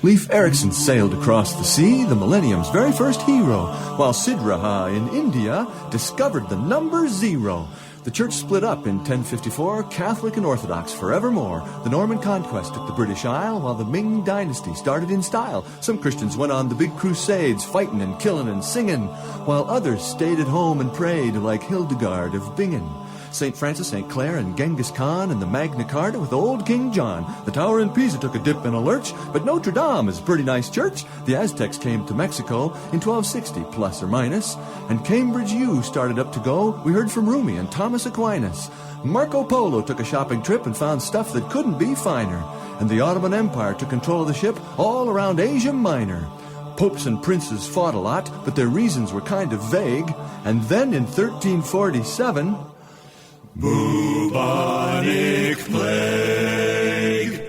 Leif Erikson sailed across the sea, the millennium's very first hero, while Sid Raha in India discovered the number 0. The church split up in 1054, Catholic and Orthodox forevermore. The Norman conquest took the British Isle, while the Ming dynasty started in style. Some Christians went on the big crusades, fighting and killing and singing, while others stayed at home and prayed, like Hildegard of Bingen. St. Francis, St. Clair, and Genghis Khan, and the Magna Carta with old King John. The tower in Pisa took a dip and a lurch, but Notre Dame is a pretty nice church. The Aztecs came to Mexico in 1260, plus or minus, and Cambridge U started up to go. We heard from Rumi and Thomas Aquinas. Marco Polo took a shopping trip and found stuff that couldn't be finer, and the Ottoman Empire took control of the ship all around Asia Minor. Popes and princes fought a lot, but their reasons were kind of vague, and then in 1347... Bubonic Plague.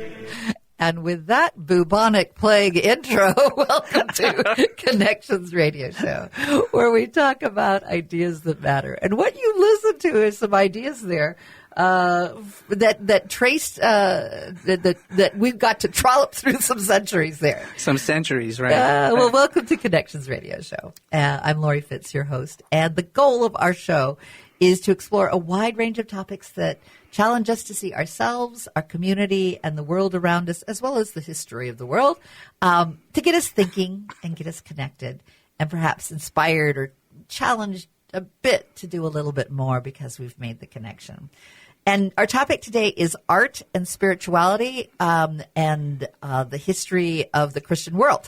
And with that bubonic plague intro, welcome to Connections Radio Show, where we talk about ideas that matter. And what you listen to is some ideas there that traced that we've got to trollop through some centuries there. Some centuries, right? Well, welcome to Connections Radio Show. I'm Lori Fitz, your host, and the goal of our show is to explore a wide range of topics that challenge us to see ourselves, our community, and the world around us, as well as the history of the world, to get us thinking and get us connected and perhaps inspired or challenged a bit to do a little bit more because we've made the connection. And our topic today is art and spirituality and the history of the Christian world.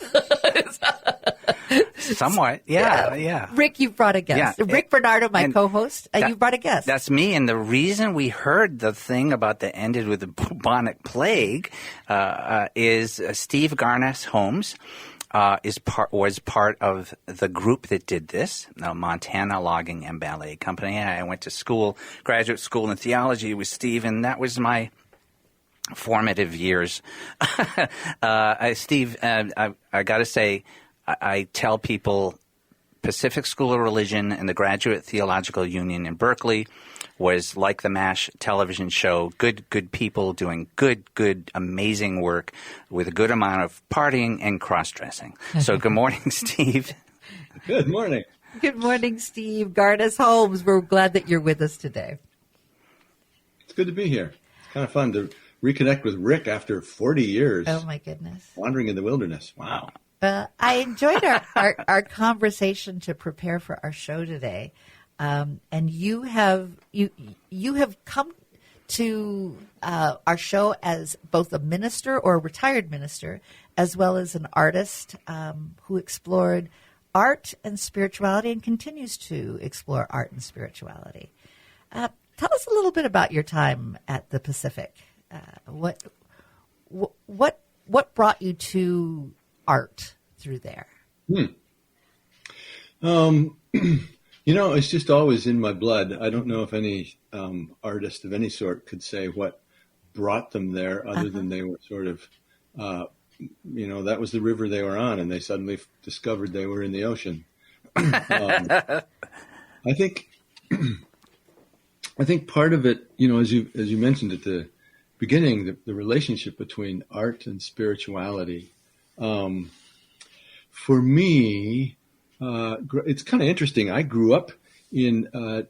Somewhat, yeah. Rick, you brought a guest. Yeah. Rick Bernardo, my co-host, you brought a guest. That's me, and the reason we heard the thing about the ended with the bubonic plague is Steve Garnes Holmes was part of the group that did this, Montana Logging and Ballet Company. I went to graduate school in theology with Steve, and that was my formative years. Steve, I got to say, I tell people Pacific School of Religion and the Graduate Theological Union in Berkeley was like the MASH television show, good people doing good, amazing work with a good amount of partying and cross-dressing. So good morning, Steve. Good morning. Good morning, Steve. Garnes Holmes, we're glad that you're with us today. It's good to be here. It's kind of fun to reconnect with Rick after 40 years. Oh, my goodness. Wandering in the wilderness. Wow. I enjoyed our conversation to prepare for our show today, and you have come to our show as both a minister or a retired minister, as well as an artist who explored art and spirituality and continues to explore art and spirituality. Tell us a little bit about your time at the Pacific. What brought you to art through there? It's just always in my blood. I don't know if any artist of any sort could say what brought them there other than they were sort of, that was the river they were on, and they suddenly discovered they were in the ocean. I think part of it, as you mentioned at the beginning, the relationship between art and spirituality. For me, it's kind of interesting. I grew up in a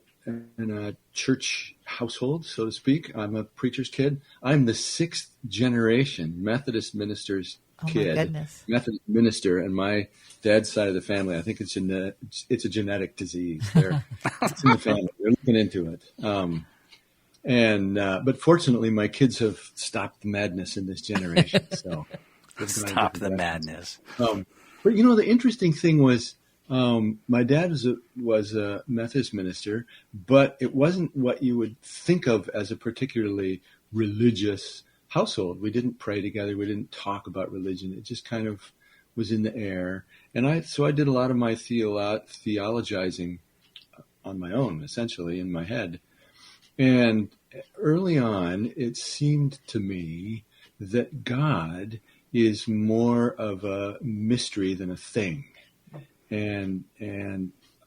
church household, so to speak. I'm a preacher's kid. I'm the 6th generation Methodist minister's kid. My goodness. Methodist minister, and my dad's side of the family, I think it's a genetic disease. It's in the family. They're looking into it. But fortunately, my kids have stopped the madness in this generation. So stop the madness. But the interesting thing was, my dad was a Methodist minister, but it wasn't what you would think of as a particularly religious household. We didn't pray together. We didn't talk about religion. It just kind of was in the air. And I did a lot of my theologizing on my own, essentially, in my head. And early on, it seemed to me that God is more of a mystery than a thing. And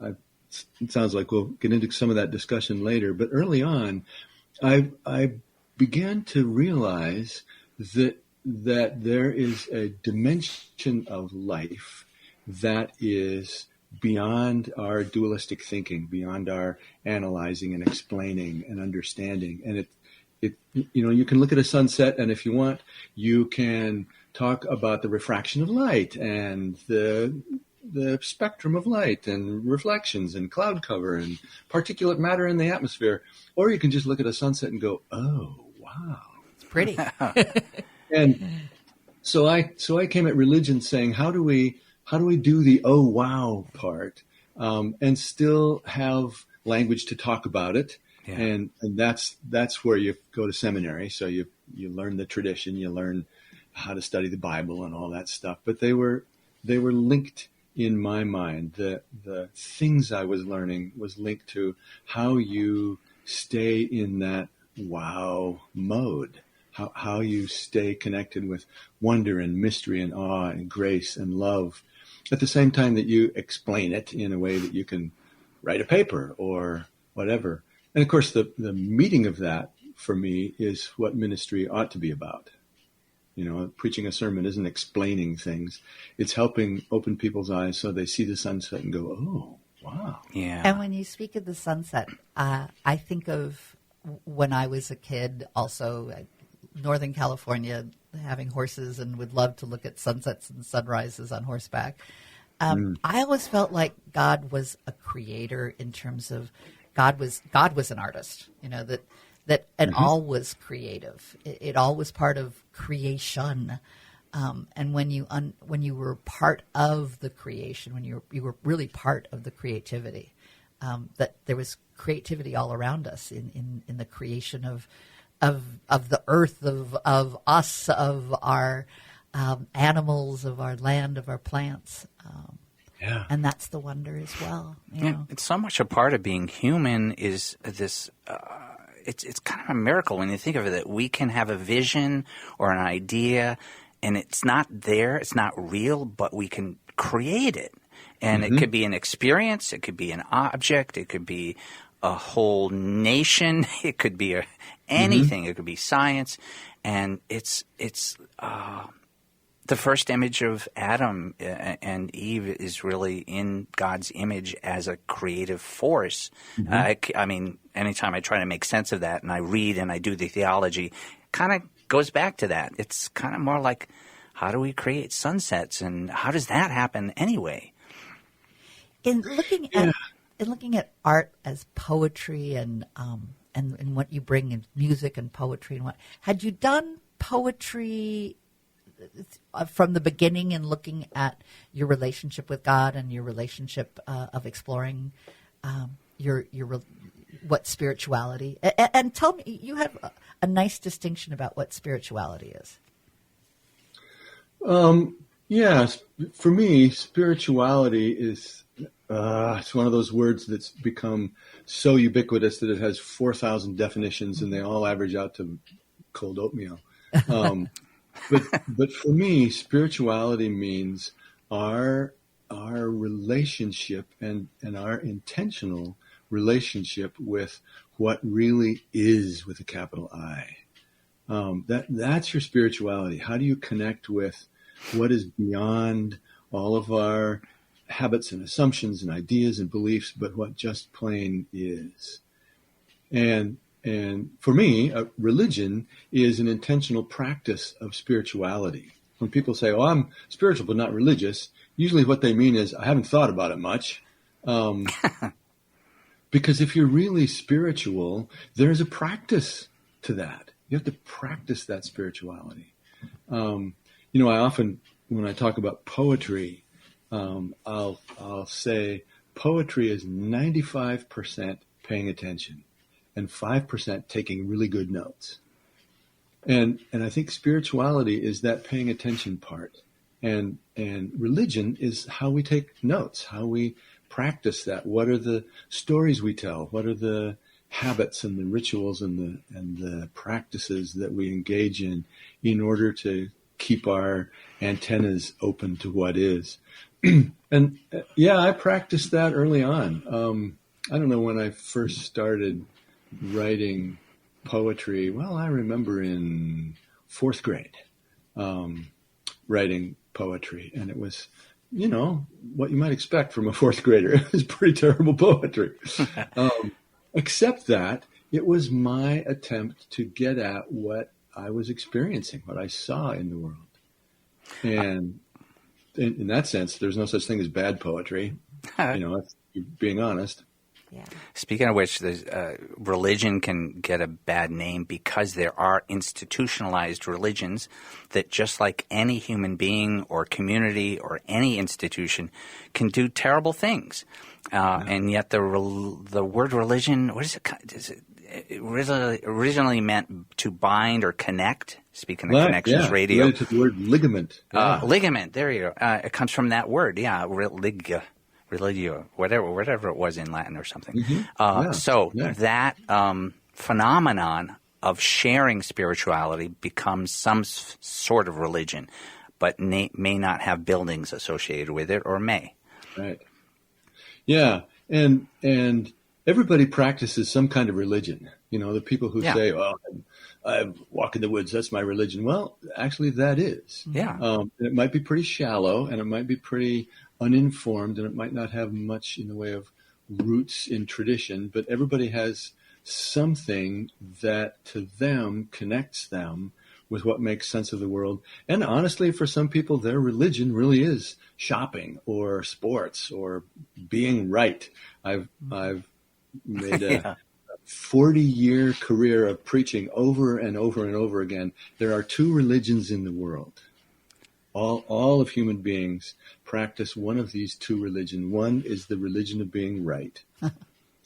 it sounds like we'll get into some of that discussion later. But early on, I began to realize that that there is a dimension of life that is beyond our dualistic thinking, beyond our analyzing and explaining and understanding. And you can look at a sunset, and if you want, you can talk about the refraction of light and the spectrum of light and reflections and cloud cover and particulate matter in the atmosphere. Or you can just look at a sunset and go, oh, wow. It's pretty. And so I came at religion saying, how do we do the oh wow part, and still have language to talk about it? Yeah. And that's where you go to seminary. So you learn the tradition, you learn how to study the Bible and all that stuff. But they were linked in my mind. The things I was learning was linked to how you stay in that wow mode. How you stay connected with wonder and mystery and awe and grace and love at the same time that you explain it in a way that you can write a paper or whatever. And of course, the meeting of that for me is what ministry ought to be about. Preaching a sermon isn't explaining things. It's helping open people's eyes so they see the sunset and go, oh, wow. Yeah. And when you speak of the sunset, I think of when I was a kid, also Northern California, having horses, and would love to look at sunsets and sunrises on horseback. I always felt like God was a creator in terms of God was an artist, that and all was creative. It all was part of creation. And when you were part of the creation, when you were really part of the creativity, that there was creativity all around us in the creation of the earth, of us, of our animals, of our land, of our plants. Yeah. And that's the wonder as well. It's so much a part of being human is this. It's kind of a miracle when you think of it, that we can have a vision or an idea, and it's not there, it's not real, but we can create it. And it could be an experience, it could be an object, it could be a whole nation, it could be anything, it could be science. And it's the first image of Adam and Eve is really in God's image as a creative force. I mean, anytime I try to make sense of that and I read and I do the theology, kind of goes back to that. It's kind of more like, how do we create sunsets, and how does that happen anyway? In looking at art as poetry and what you bring in music and poetry and what, had you done poetry from the beginning in looking at your relationship with God and your relationship of exploring your what spirituality, and tell me, you have a nice distinction about what spirituality is. Yes, for me, spirituality is it's one of those words that's become so ubiquitous that it has 4,000 definitions and they all average out to cold oatmeal. But for me, spirituality means our relationship and our intentional relationship with what really is, with a capital I. That's your spirituality. How do you connect with what is beyond all of our habits and assumptions and ideas and beliefs, but what just plain is? And for me, religion is an intentional practice of spirituality. When people say, "Oh, I'm spiritual but not religious," usually what they mean is, "I haven't thought about it much." Because if you're really spiritual, there's a practice to that. You have to practice that spirituality. I often, when I talk about poetry, I'll say poetry is 95% paying attention and 5% taking really good notes. And I think spirituality is that paying attention part. And religion is how we take notes, how we practice that. What are the stories we tell? What are the habits and the rituals and the practices that we engage in order to keep our antennas open to what is? And I practiced that early on. I don't know when I first started writing poetry. Well, I remember in fourth grade. writing poetry. And it was, what you might expect from a fourth grader. It was pretty terrible poetry. Except that it was my attempt to get at what I was experiencing, what I saw in the world. And in that sense, there's no such thing as bad poetry. That's being honest. Yeah. Speaking of which, religion can get a bad name because there are institutionalized religions that, just like any human being or community or any institution, can do terrible things. And yet the word religion, what is it? Is it originally meant to bind or connect? Speaking of connections, radio. Related to the word ligament. Ligament, there you go. It comes from that word, religio, whatever it was in Latin or something. Mm-hmm. That phenomenon of sharing spirituality becomes some sort of religion, but may not have buildings associated with it, or may. Right. Yeah, and everybody practices some kind of religion. The people who say, "Well, I walk in the woods, that's my religion." Well, actually, that is. Yeah. It might be pretty shallow, and it might be pretty uninformed, and it might not have much in the way of roots in tradition, but everybody has something that to them connects them with what makes sense of the world. And honestly, for some people, their religion really is shopping or sports or being right. I've made a 40-year career of preaching over and over and over again. There are two religions in the world. All of human beings practice one of these two religions. One is the religion of being right,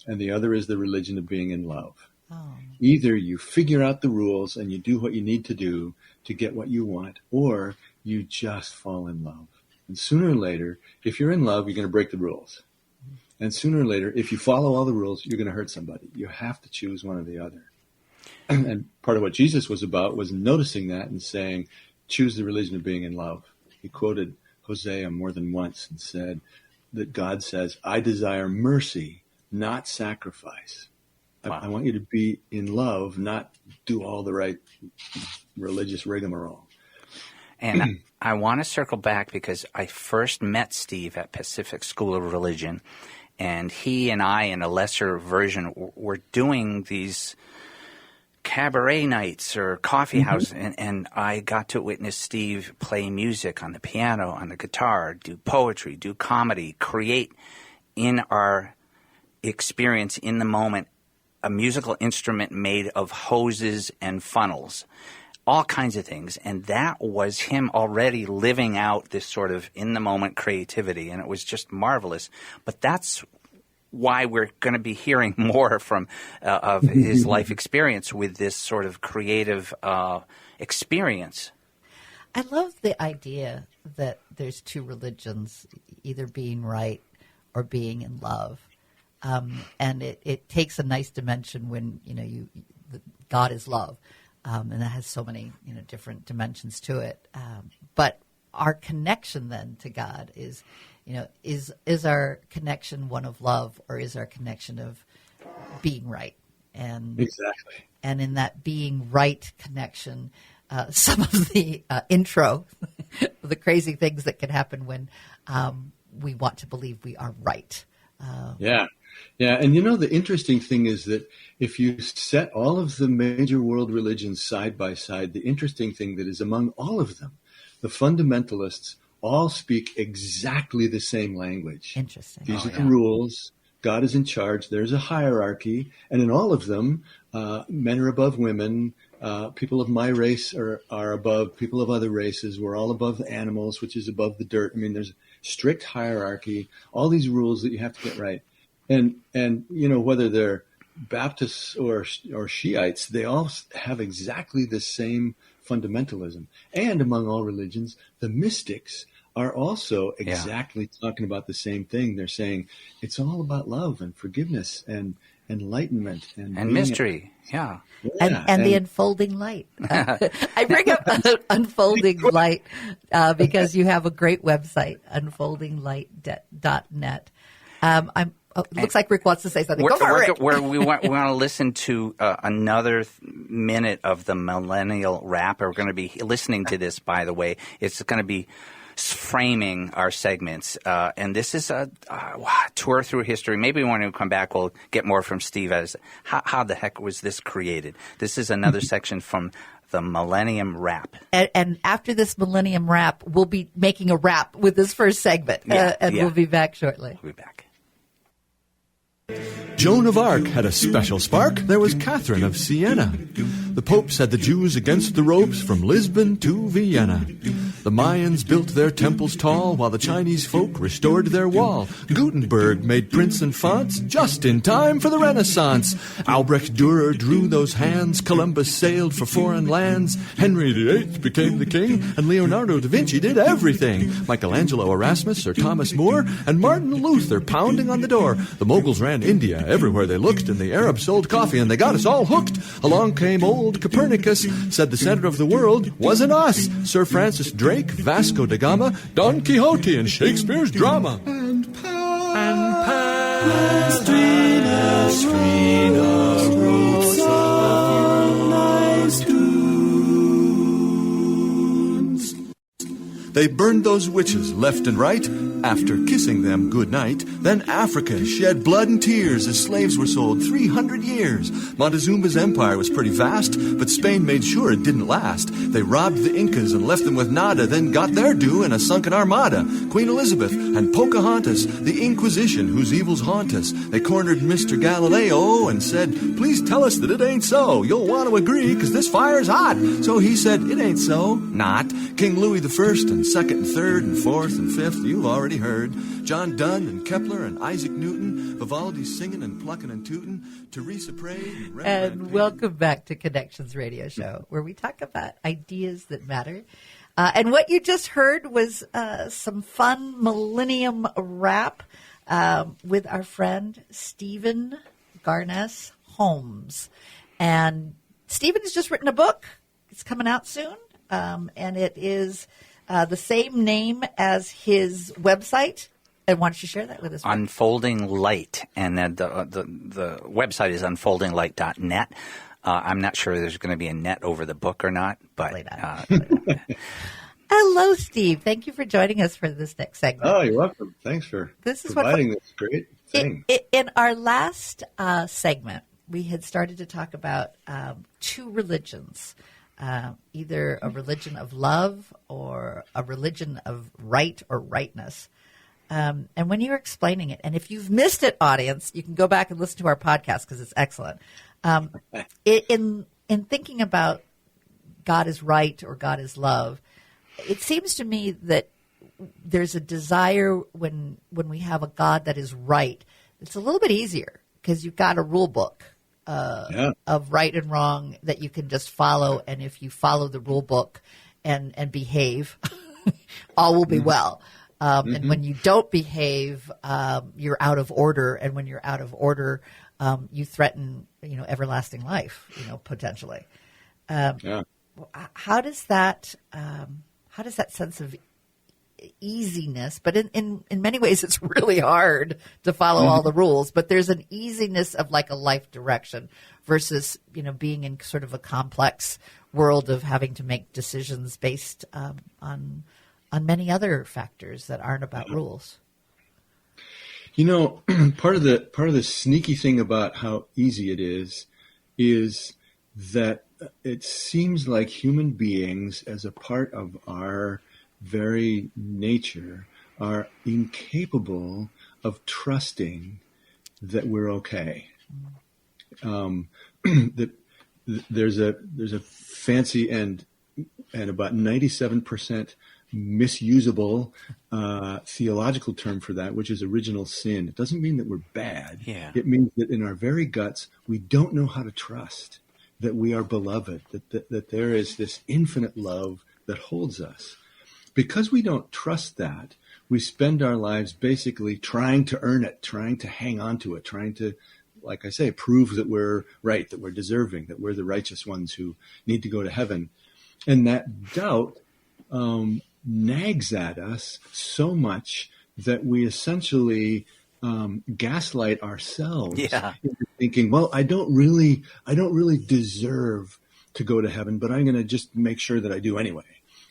and the other is the religion of being in love. Oh. Either you figure out the rules and you do what you need to do to get what you want, or you just fall in love. And sooner or later, if you're in love, you're going to break the rules. And sooner or later, if you follow all the rules, you're going to hurt somebody. You have to choose one or the other. And part of what Jesus was about was noticing that and saying, choose the religion of being in love. He quoted Hosea more than once and said that God says, I desire mercy, not sacrifice. Wow. I want you to be in love, not do all the right religious rigmarole. And I want to circle back because I first met Steve at Pacific School of Religion, and he and I, in a lesser version, were doing these cabaret nights or coffee houses, and I got to witness Steve play music on the piano, on the guitar, do poetry, do comedy, create in our experience in the moment a musical instrument made of hoses and funnels, all kinds of things. And that was him already living out this sort of in-the-moment creativity, and it was just marvelous. But that's why we're going to be hearing more from of his life experience with this sort of creative experience. I love the idea that there's two religions, either being right or being in love. And it takes a nice dimension when, God is love. And that has so many, different dimensions to it. But our connection then to God is our connection one of love, or is our connection of being right? And exactly. And in that being right connection, some of the intro, the crazy things that can happen when we want to believe we are right. Yeah. And the interesting thing is that if you set all of the major world religions side by side, the interesting thing that is among all of them, the fundamentalists all speak exactly the same language. Interesting. These are the rules. God is in charge. There's a hierarchy. And in all of them, men are above women. People of my race are above people of other races. We're all above the animals, which is above the dirt. I mean, there's strict hierarchy, all these rules that you have to get right. And whether they're Baptists or Shiites, they all have exactly the same fundamentalism. And among all religions, the mystics are also exactly talking about the same thing. They're saying it's all about love and forgiveness and enlightenment and mystery. And the unfolding light. I bring up unfolding light because you have a great website, unfoldinglight.net. Oh, it looks like Rick wants to say something. Go for it, Rick. We want to listen to another minute of the millennial rap. We're going to be listening to this, by the way. It's going to be framing our segments. And this is a tour through history. Maybe when we come back, we'll get more from Steve as how the heck was this created. This is another section from the Millennium Rap. And after this Millennium Rap, we'll be making a rap with this first segment. We'll be back shortly. We'll be back. Joan of Arc had a special spark. There was Catherine of Siena. The popes had the Jews against the ropes from Lisbon to Vienna. The Mayans built their temples tall while the Chinese folk restored their wall. Gutenberg made prints and fonts just in time for the Renaissance. Albrecht Dürer drew those hands. Columbus sailed for foreign lands. Henry VIII became the king, and Leonardo da Vinci did everything. Michelangelo Erasmus or Thomas More and Martin Luther pounding on the door. The moguls ran India everywhere they looked, and the Arabs sold coffee, and they got us all hooked. Along came old Copernicus, said the center of the world wasn't us. Sir Francis Drake, Vasco da Gama, Don Quixote, and Shakespeare's drama. And Palestrina wrote some nice tunes. They burned those witches left and right. After kissing them good night, then Africa shed blood and tears as slaves were sold 300 years. Montezuma's empire was pretty vast, but Spain made sure it didn't last. They robbed the Incas and left them with nada, then got their due in a sunken armada. Queen Elizabeth and Pocahontas, the Inquisition whose evils haunt us. They cornered Mr. Galileo and said, please tell us that it ain't so. You'll want to agree, 'cause this fire's hot. So he said, it ain't so. Not. King Louis the First and Second and Third and Fourth and Fifth, you've already heard. John Donne and Kepler and Isaac Newton, Vivaldi singing and plucking and tooting, Teresa Prade and welcome back to Connections Radio Show, where we talk about ideas that matter. And what you just heard was some fun Millennium Rap with our friend Stephen Garnes Holmes. And Stephen has just written a book. It's coming out soon, and it is the same name as his website. And why don't you share that with us? Unfolding Light, and then the website is unfoldinglight.net. I'm not sure there's going to be a net over the book or not, but hello, Steve. Thank you for joining us for this next segment. Oh, you're welcome. Thanks for providing this great thing. In our last segment, we had started to talk about two religions. Either a religion of love or a religion of right or rightness. And when you were explaining it, and if you've missed it, audience, you can go back and listen to our podcast because it's excellent. In thinking about God is right or God is love, it seems to me that there's a desire when we have a God that is right. It's a little bit easier because you've got a rule book. Of right and wrong that you can just follow, and if you follow the rule book and behave, all will be well. And when you don't behave, you're out of order, and when you're out of order, you threaten, everlasting life, potentially. How does that sense of easiness, but in many ways it's really hard to follow all the rules, but there's an easiness of like a life direction versus being in sort of a complex world of having to make decisions based on many other factors that aren't about rules. Part of the sneaky thing about how easy it is that it seems like human beings, as a part of our very nature, are incapable of trusting that we're okay. That there's a fancy and about 97% misusable theological term for that, which is original sin. It doesn't mean that we're bad. Yeah. It means that in our very guts, we don't know how to trust that we are beloved, that there is this infinite love that holds us. Because we don't trust that, we spend our lives basically trying to earn it, trying to hang on to it, trying to, like I say, prove that we're right, that we're deserving, that we're the righteous ones who need to go to heaven. And that doubt nags at us so much that we essentially gaslight ourselves Yeah. into thinking, well, I don't really deserve to go to heaven, but I'm going to just make sure that I do anyway.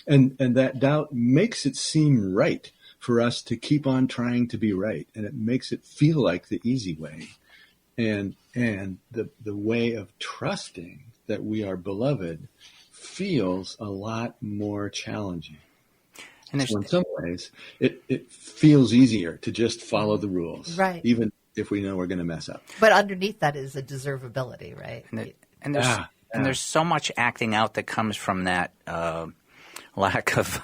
And that doubt makes it seem right for us to keep on trying to be right. And it makes it feel like the easy way. And the way of trusting that we are beloved feels a lot more challenging. And So in some ways, it feels easier to just follow the rules, Right. even if we know we're going to mess up. But underneath that is a deservability, right? And there's so much acting out that comes from that lack of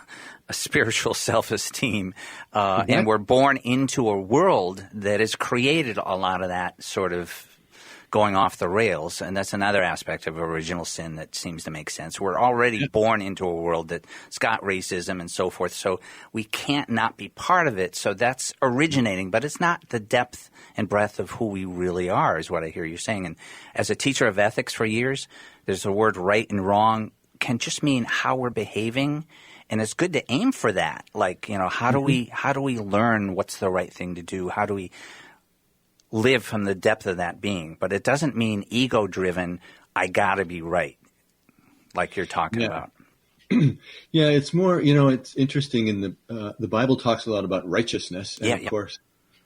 a spiritual self-esteem. And we're born into a world that has created a lot of that sort of going off the rails. And that's another aspect of original sin that seems to make sense. We're already born into a world that's got racism and so forth. So we can't not be part of it. So that's originating, but it's not the depth and breadth of who we really are, is what I hear you saying. And as a teacher of ethics for years, there's the word right and wrong can just mean how we're behaving. And it's good to aim for that. Like, how do we learn what's the right thing to do? How do we live from the depth of that being? But it doesn't mean ego-driven, I got to be right, like you're talking about. Yeah, it's more, it's interesting in the Bible talks a lot about righteousness. And of course,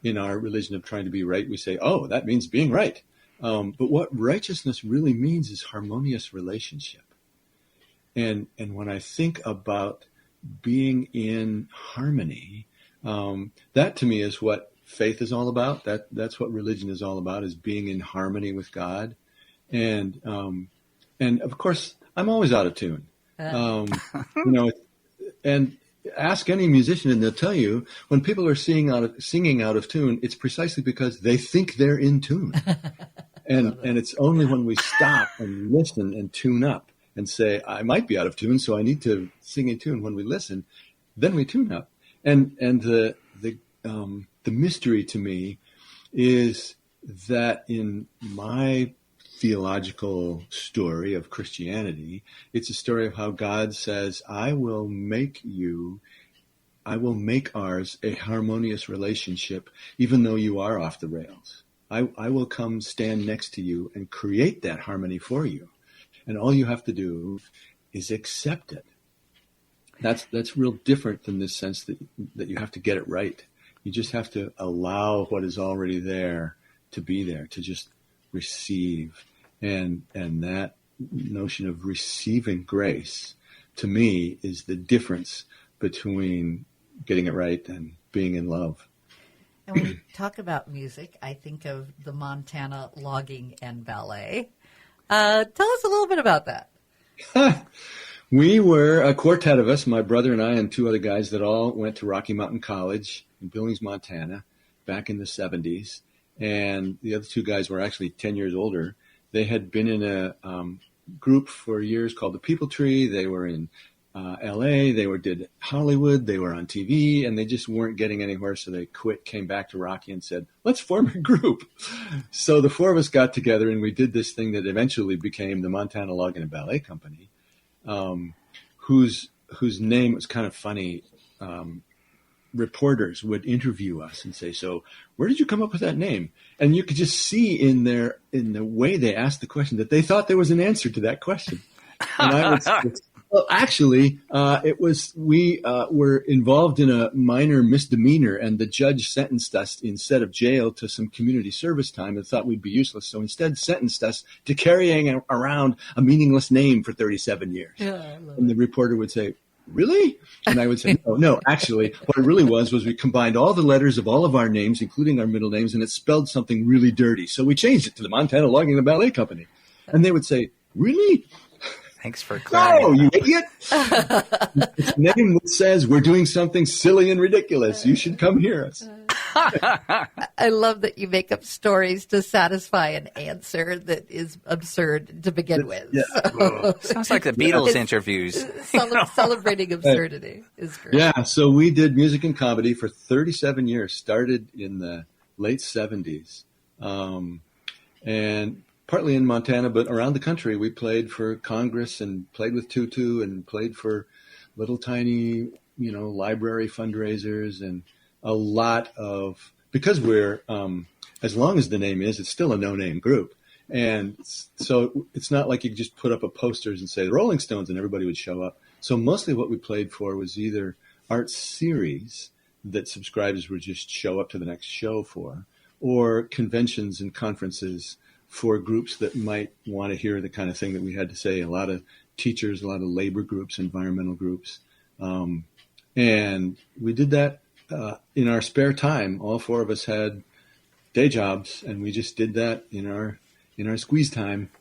in our religion of trying to be right, we say, oh, that means being right. But what righteousness really means is harmonious relationship. And when I think about being in harmony, that to me is what faith is all about. That's what religion is all about, is being in harmony with God. And of course, I'm always out of tune. And ask any musician and they'll tell you when people are singing out of tune, it's precisely because they think they're in tune. And it's only when we stop and listen and tune up and say, I might be out of tune, so I need to sing in tune. When we listen, then we tune up. And the mystery to me is that in my theological story of Christianity, it's a story of how God says, I will make ours a harmonious relationship, even though you are off the rails. I will come stand next to you and create that harmony for you. And all you have to do is accept it. That's real different than this sense that you have to get it right. You just have to allow what is already there to be there, to just receive. And that notion of receiving grace, to me, is the difference between getting it right and being in love. And when you talk about music, I think of the Montana Logging and Ballet. Tell us a little bit about that. We were a quartet of us, my brother and I and two other guys that all went to Rocky Mountain College in Billings, Montana, back in the 70s. And the other two guys were actually 10 years older. They had been in a group for years called the People Tree. They were in L.A., did Hollywood, they were on TV, and they just weren't getting anywhere, so they quit, came back to Rocky and said, let's form a group. So the four of us got together, and we did this thing that eventually became the Montana Logging and Ballet Company, whose name was kind of funny. Reporters would interview us and say, so where did you come up with that name? And you could just see in the way they asked the question that they thought there was an answer to that question. And I would say, well, actually, we were involved in a minor misdemeanor, and the judge sentenced us instead of jail to some community service time and thought we'd be useless. So instead sentenced us to carrying around a meaningless name for 37 years. Yeah, and the reporter would say, really? And I would say, no, actually, what it really was we combined all the letters of all of our names, including our middle names, and it spelled something really dirty. So we changed it to the Montana Logging and Ballet Company. And they would say, really? Thanks for clarifying. No, you idiot. It's a name that says we're doing something silly and ridiculous. You should come hear us. I love that you make up stories to satisfy an answer that is absurd to begin with. Yeah. So, sounds like the Beatles interviews. Celebrating absurdity is great. Yeah, so we did music and comedy for 37 years, started in the late 70s. And partly in Montana, but around the country. We played for Congress and played with Tutu and played for little tiny, library fundraisers and a lot of because we're, as long as the name is, it's still a no-name group. And so it's not like you could just put up a posters and say the Rolling Stones and everybody would show up. So mostly what we played for was either art series that subscribers would just show up to the next show for, or conventions and conferences for groups that might want to hear the kind of thing that we had to say. A lot of teachers, a lot of labor groups, environmental groups. And we did that in our spare time. All four of us had day jobs, and we just did that in our squeeze time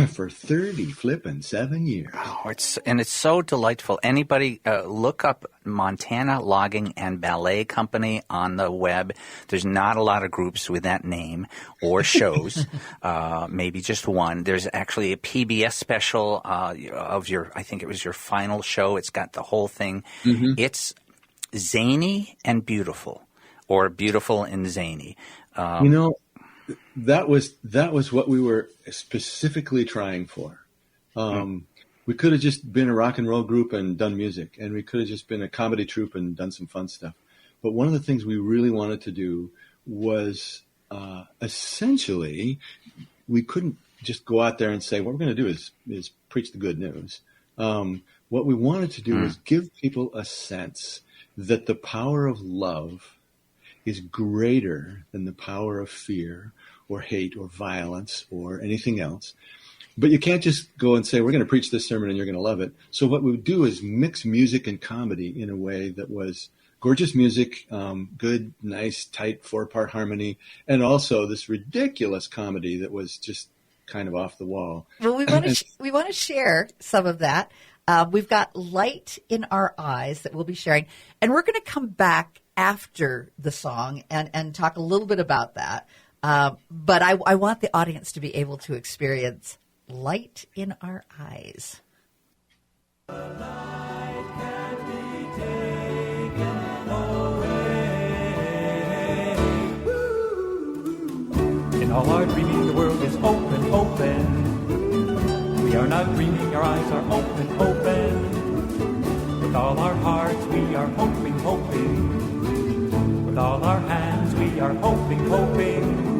for 7 years. Oh, it's so delightful. Anybody look up Montana Logging and Ballet Company on the web. There's not a lot of groups with that name or shows, maybe just one. There's actually a PBS special of I think it was your final show. It's got the whole thing. Mm-hmm. It's zany and beautiful, or beautiful and zany. That was what we were specifically trying for. We could have just been a rock and roll group and done music, and we could have just been a comedy troupe and done some fun stuff. But one of the things we really wanted to do was essentially, we couldn't just go out there and say, what we're going to do is preach the good news. What we wanted to do was give people a sense that the power of love is greater than the power of fear or hate or violence or anything else. But you can't just go and say, we're going to preach this sermon and you're going to love it. So what we would do is mix music and comedy in a way that was gorgeous music, good, nice, tight 4-part harmony, and also this ridiculous comedy that was just kind of off the wall. Well, we want to share some of that. We've got Light in Our Eyes that we'll be sharing, and we're going to come back after the song and talk a little bit about that. But I want the audience to be able to experience Light in Our Eyes. In all our dreaming, the world is open, open. We are not dreaming, our eyes are open, open. With all our hearts, we are hoping, hoping. With all our hands, we are hoping, hoping.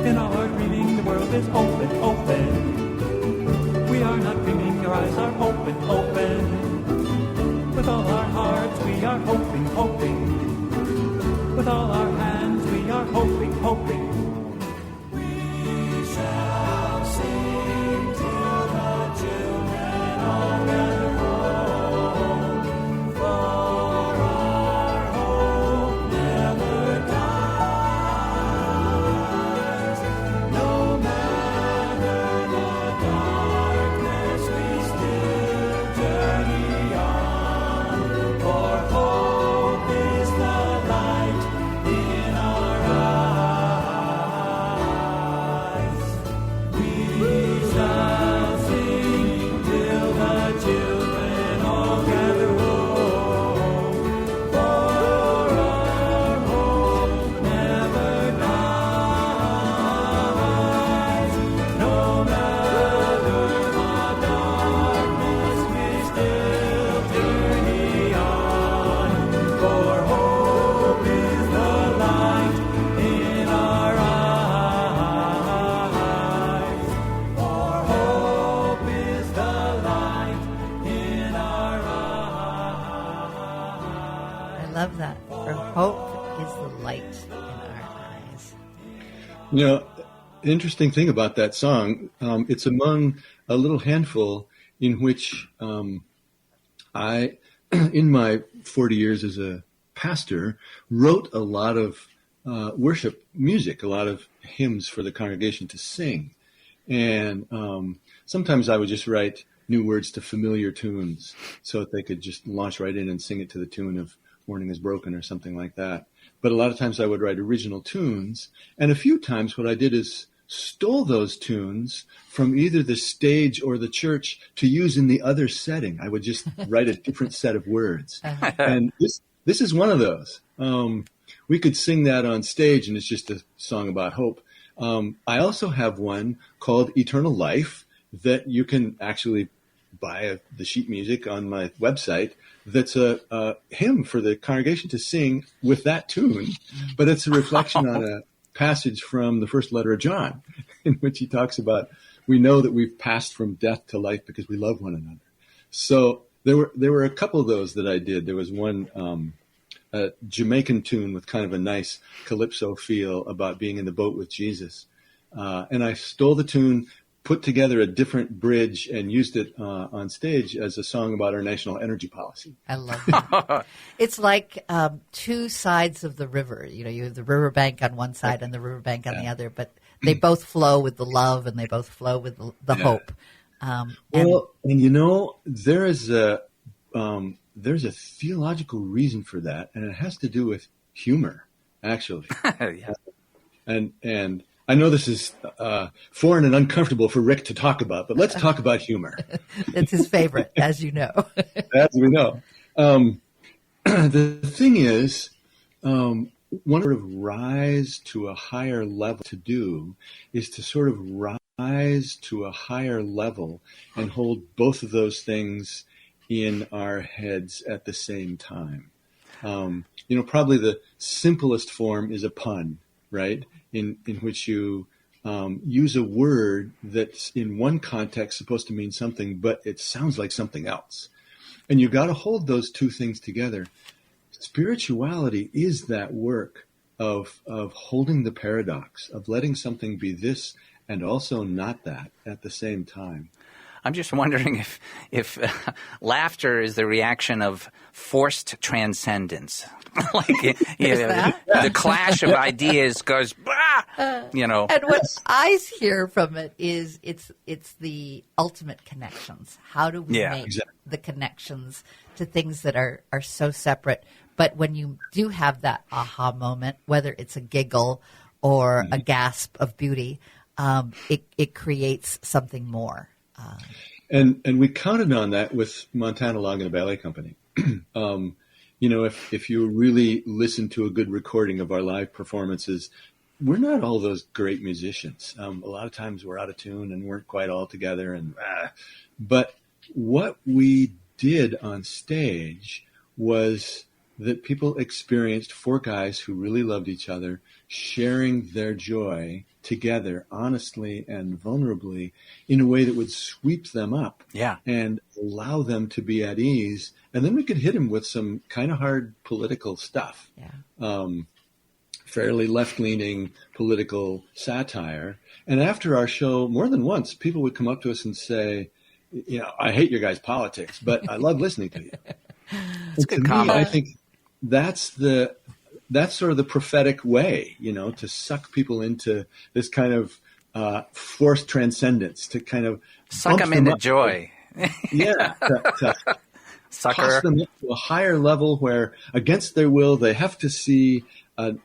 In all our dreaming, the world is open, open. We are not dreaming, our eyes are open, open. With all our hearts, we are hoping, hoping. With all our hands, we are hoping, hoping. We shall sing till the children all gather home, for our hope never dies. No matter the darkness, we still journey on, for hope is the light in our eyes. We shall sing till the children all gather home, for our hope never dies. No matter the darkness, we still journey on, for hope is the light in our eyes. For hope is the light in our eyes. I love that. For hope is the light in our eyes. Interesting thing about that song, it's among a little handful in which I, in my 40 years as a pastor, wrote a lot of worship music, a lot of hymns for the congregation to sing. And sometimes I would just write new words to familiar tunes so that they could just launch right in and sing it to the tune of Morning is Broken or something like that. But a lot of times I would write original tunes. And a few times what I did is stole those tunes from either the stage or the church to use in the other setting. I would just write a different set of words. And this is one of those. We could sing that on stage and it's just a song about hope. I also have one called Eternal Life that you can actually buy the sheet music on my website that's a hymn for the congregation to sing with that tune, but it's a reflection on a passage from the first letter of John, in which he talks about, we know that we've passed from death to life because we love one another. So there were a couple of those that I did. There was one a Jamaican tune with kind of a nice calypso feel about being in the boat with Jesus. And I stole the tune, put together a different bridge, and used it on stage as a song about our national energy policy. I love it. It's like two sides of the river. You know, you have the riverbank on one side and the riverbank on the other, but they both flow with the love and they both flow with the hope. And you know, there's a theological reason for that, and it has to do with humor, actually. Yeah. And I know this is foreign and uncomfortable for Rick to talk about, but let's talk about humor. It's his favorite, as you know. As we know. The thing is, one sort of rise to a higher level to do is to sort of rise to a higher level and hold both of those things in our heads at the same time. You know, probably the simplest form is a pun, right? In which you use a word that's in one context supposed to mean something, but it sounds like something else. And you got to hold those two things together. Spirituality is that work of holding the paradox, of letting something be this and also not that at the same time. I'm just wondering if laughter is the reaction of forced transcendence. Like, the clash of ideas goes, you know. And what I hear from it is it's the ultimate connections. How do we make the connections to things that are so separate? But when you do have that aha moment, whether it's a giggle or a gasp of beauty, it creates something more. And we counted on that with Montana Log and Ballet Company. You know, if you really listen to a good recording of our live performances, we're not all those great musicians. A lot of times we're out of tune and weren't quite all together. But what we did on stage was that people experienced four guys who really loved each other, sharing their joy together honestly and vulnerably in a way that would sweep them up and allow them to be at ease. And then we could hit them with some kind of hard political stuff, fairly left-leaning political satire. And after our show, more than once, people would come up to us and say, you know, I hate your guys' politics, but I love listening to you. It's a good comment. I think that's sort of the prophetic way, you know, to suck people into this kind of forced transcendence, to kind of suck them into joy. To Sucker. toss them into a higher level where, against their will, they have to see a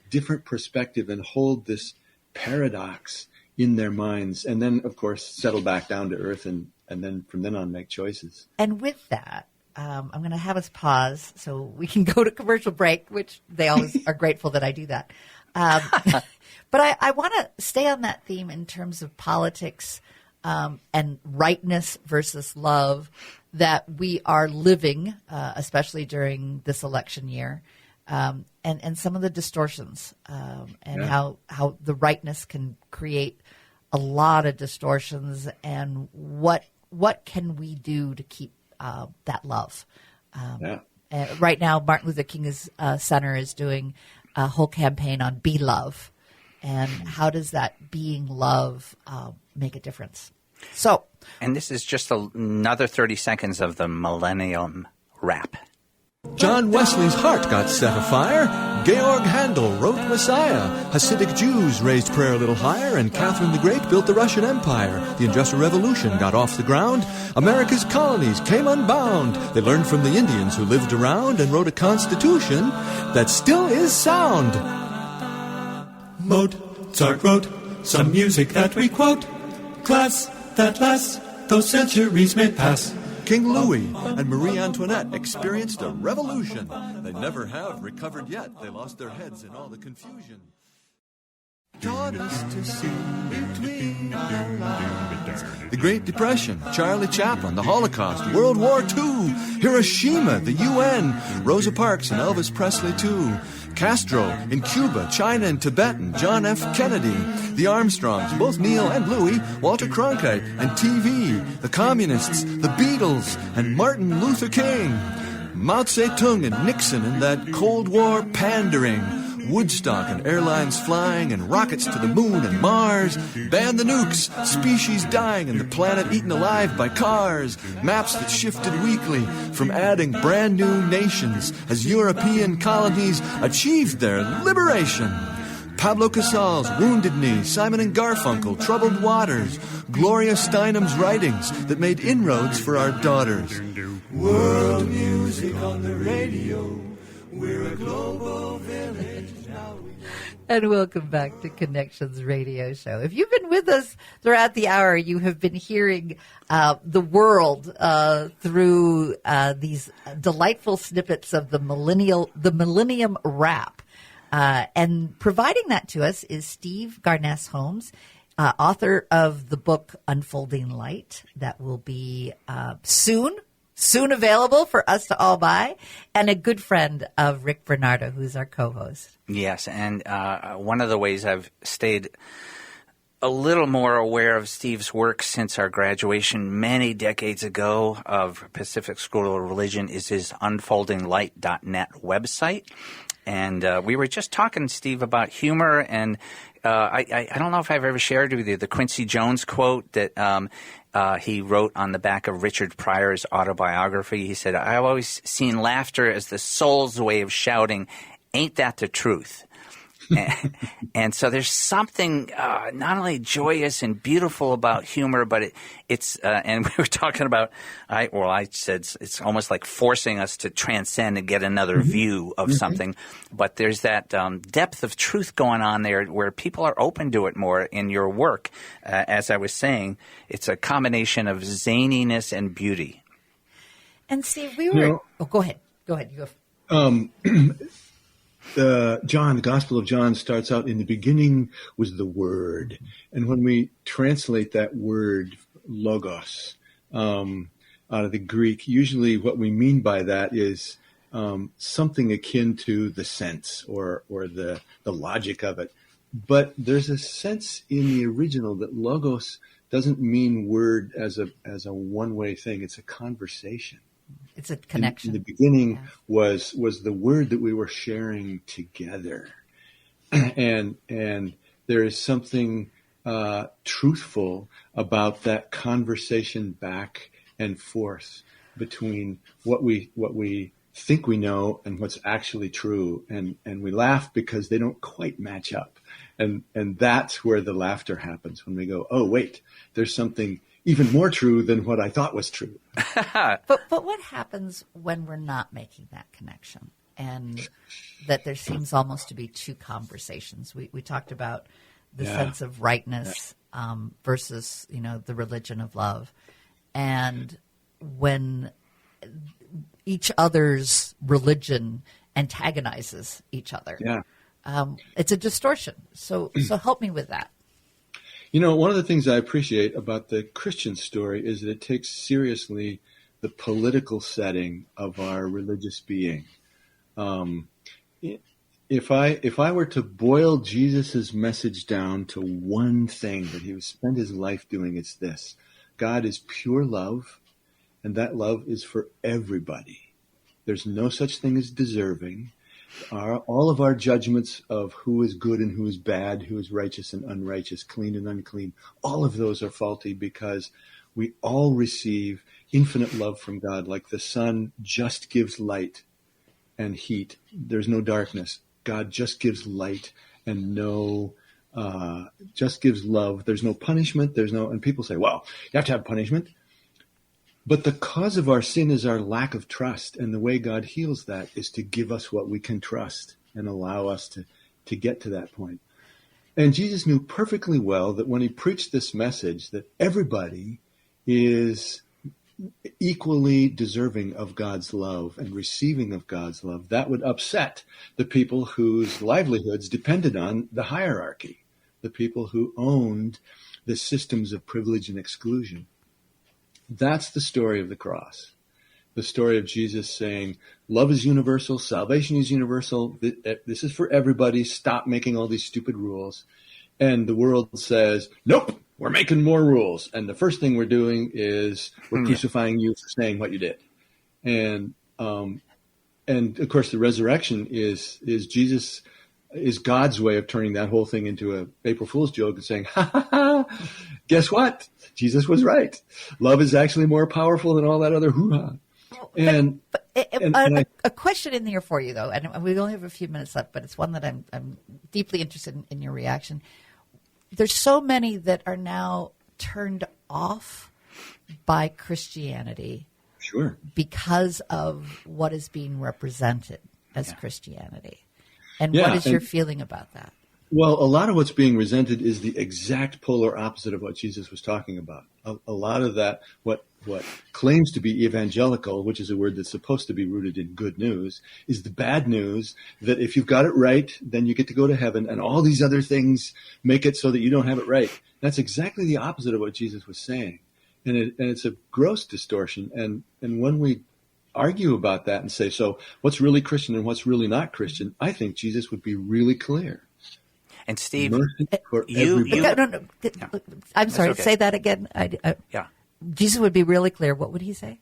different perspective and hold this paradox in their minds, and then, of course, settle back down to earth, and then from then on make choices. And with that, I'm going to have us pause so we can go to commercial break, which they always are grateful that I do that. But I want to stay on that theme in terms of politics and rightness versus love that we are living, especially during this election year, and some of the distortions and how the rightness can create a lot of distortions, and what can we do to keep that love. Right now, Martin Luther King Center is doing a whole campaign on Be Love. And how does that being love make a difference? So, and this is just another 30 seconds of the Millennium Rap. John Wesley's heart got set afire. Georg Handel wrote Messiah. Hasidic Jews raised prayer a little higher, and Catherine the Great built the Russian Empire. The Industrial Revolution got off the ground. America's colonies came unbound. They learned from the Indians who lived around and wrote a constitution that still is sound. Mozart wrote some music that we quote. Class that lasts, those centuries may pass. King Louis and Marie Antoinette experienced a revolution. They never have recovered yet. They lost their heads in all the confusion. taught us to see between the lines. The Great Depression, Charlie Chaplin, the Holocaust, World War II, Hiroshima, the UN, Rosa Parks and Elvis Presley too, Castro in Cuba, China and Tibet, and John F. Kennedy, the Armstrongs, both Neil and Louis, Walter Cronkite and TV, the Communists, the Beatles, and Martin Luther King, Mao Zedong and Nixon and that Cold War pandering, Woodstock and airlines flying and rockets to the moon and Mars, ban the nukes, species dying and the planet eaten alive by cars, maps that shifted weekly from adding brand new nations as European colonies achieved their liberation. Pablo Casal's Wounded Knee, Simon and Garfunkel, Troubled Waters, Gloria Steinem's writings that made inroads for our daughters. World music on the radio, we're a global village now. And welcome back to Connections Radio Show. If you've been with us throughout the hour, you have been hearing the world through these delightful snippets of the Millennium Rap. And providing that to us is Steve Garness Holmes, author of the book Unfolding Light, that will be soon available for us to all buy, and a good friend of Rick Bernardo, who's our co-host. Yes, and one of the ways I've stayed a little more aware of Steve's work since our graduation many decades ago of Pacific School of Religion is his unfoldinglight.net website. And we were just talking, Steve, about humor, and I don't know if I've ever shared with you the Quincy Jones quote that he wrote on the back of Richard Pryor's autobiography. He said, "I've always seen laughter as the soul's way of shouting, 'Ain't that the truth?'" And so there's something not only joyous and beautiful about humor, but it's and we were talking about, I said it's almost like forcing us to transcend and get another view of something. But there's that depth of truth going on there where people are open to it more in your work. As I was saying, it's a combination of zaniness and beauty. And Steve, we were... Go ahead. You go. The Gospel of John starts out, in the beginning was the Word. And when we translate that word, logos, out of the Greek, usually what we mean by that is something akin to the sense or the logic of it. But there's a sense in the original that logos doesn't mean word as a one-way thing. It's a conversation. It's a connection. In the beginning was the word that we were sharing together. And there is something truthful about that conversation back and forth between what we think we know and what's actually true. And we laugh because they don't quite match up. And that's where the laughter happens, when we go, oh, wait, there's something even more true than what I thought was true. But what happens when we're not making that connection, and that there seems almost to be two conversations? We talked about the sense of rightness versus the religion of love, and when each other's religion antagonizes each other, it's a distortion. So help me with that. One of the things I appreciate about the Christian story is that it takes seriously the political setting of our religious being. If I were to boil Jesus's message down to one thing that he would spend his life doing, it's this: God is pure love, and that love is for everybody. There's no such thing as deserving. All of our judgments of who is good and who is bad, who is righteous and unrighteous, clean and unclean, all of those are faulty, because we all receive infinite love from God. Like the sun just gives light and heat. There's no darkness. God just gives light and just gives love. There's no punishment. And people say, well, you have to have punishment. But the cause of our sin is our lack of trust. And the way God heals that is to give us what we can trust and allow us to get to that point. And Jesus knew perfectly well that when he preached this message, that everybody is equally deserving of God's love and receiving of God's love, that would upset the people whose livelihoods depended on the hierarchy. the people who owned the systems of privilege and exclusion. That's the story of the cross. The story of Jesus saying, love is universal, salvation is universal, this is for everybody, stop making all these stupid rules. And the world says, nope, we're making more rules. And the first thing we're doing is we're crucifying you for saying what you did. And of course, the resurrection is Jesus is God's way of turning that whole thing into a April Fool's joke and saying, ha ha ha, guess what? Jesus was right. Love is actually more powerful than all that other hoo-ha. A question in there for you, though, and we only have a few minutes left, but it's one that I'm deeply interested in your reaction. There's so many that are now turned off by Christianity. Sure. Because of what is being represented as Christianity. And what is your feeling about that? Well, a lot of what's being resented is the exact polar opposite of what Jesus was talking about. A lot of that, what claims to be evangelical, which is a word that's supposed to be rooted in good news, is the bad news that if you've got it right, then you get to go to heaven, and all these other things make it so that you don't have it right. That's exactly the opposite of what Jesus was saying. And it's a gross distortion. And when we argue about that and say, so what's really Christian and what's really not Christian, I think Jesus would be really clear. And Steve, I'm sorry, okay. Say that again. Jesus would be really clear. What would he say?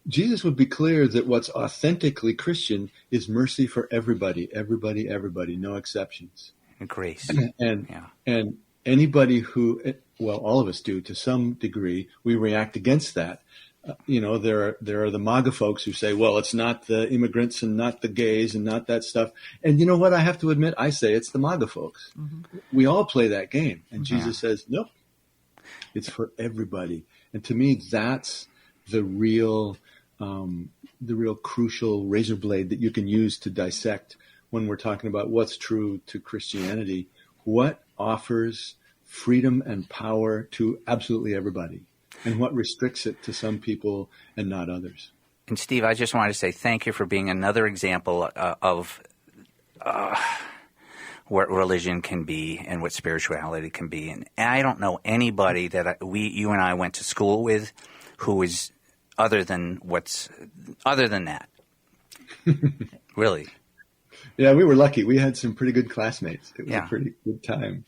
Jesus would be clear that what's authentically Christian is mercy for everybody, no exceptions. And grace. And anybody who, well, all of us do to some degree, we react against that. There are the MAGA folks who say, well, it's not the immigrants and not the gays and not that stuff. And you know what? I have to admit, I say it's the MAGA folks. Mm-hmm. We all play that game. And Jesus says, no, it's for everybody. And to me, that's the real crucial razor blade that you can use to dissect when we're talking about what's true to Christianity, what offers freedom and power to absolutely everybody, and what restricts it to some people and not others. And Steve, I just wanted to say thank you for being another example of what religion can be and what spirituality can be. And I don't know anybody that you and I went to school with who is other than that. Really. Yeah, we were lucky. We had some pretty good classmates. It was a pretty good time.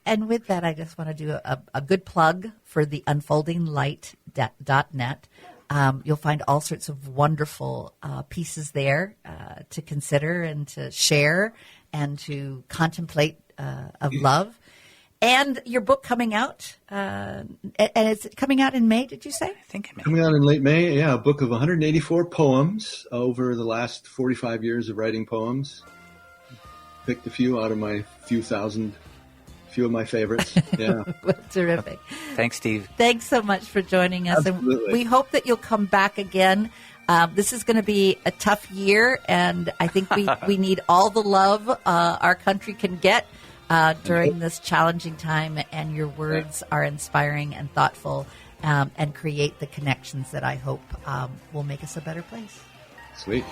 And with that, I just want to do a good plug for the unfoldinglight.net. You'll find all sorts of wonderful pieces there to consider and to share and to contemplate of love. And your book coming out, and it's coming out in May, did you say? I think in May. Coming out in late May, a book of 184 poems over the last 45 years of writing poems. Picked a few out of my few of my favorites. Yeah. Terrific. Thanks, Steve. Thanks so much for joining us. Absolutely. And we hope that you'll come back again. This is going to be a tough year, and I think we need all the love our country can get during this challenging time, and your words are inspiring and thoughtful and create the connections that I hope will make us a better place. Sweet.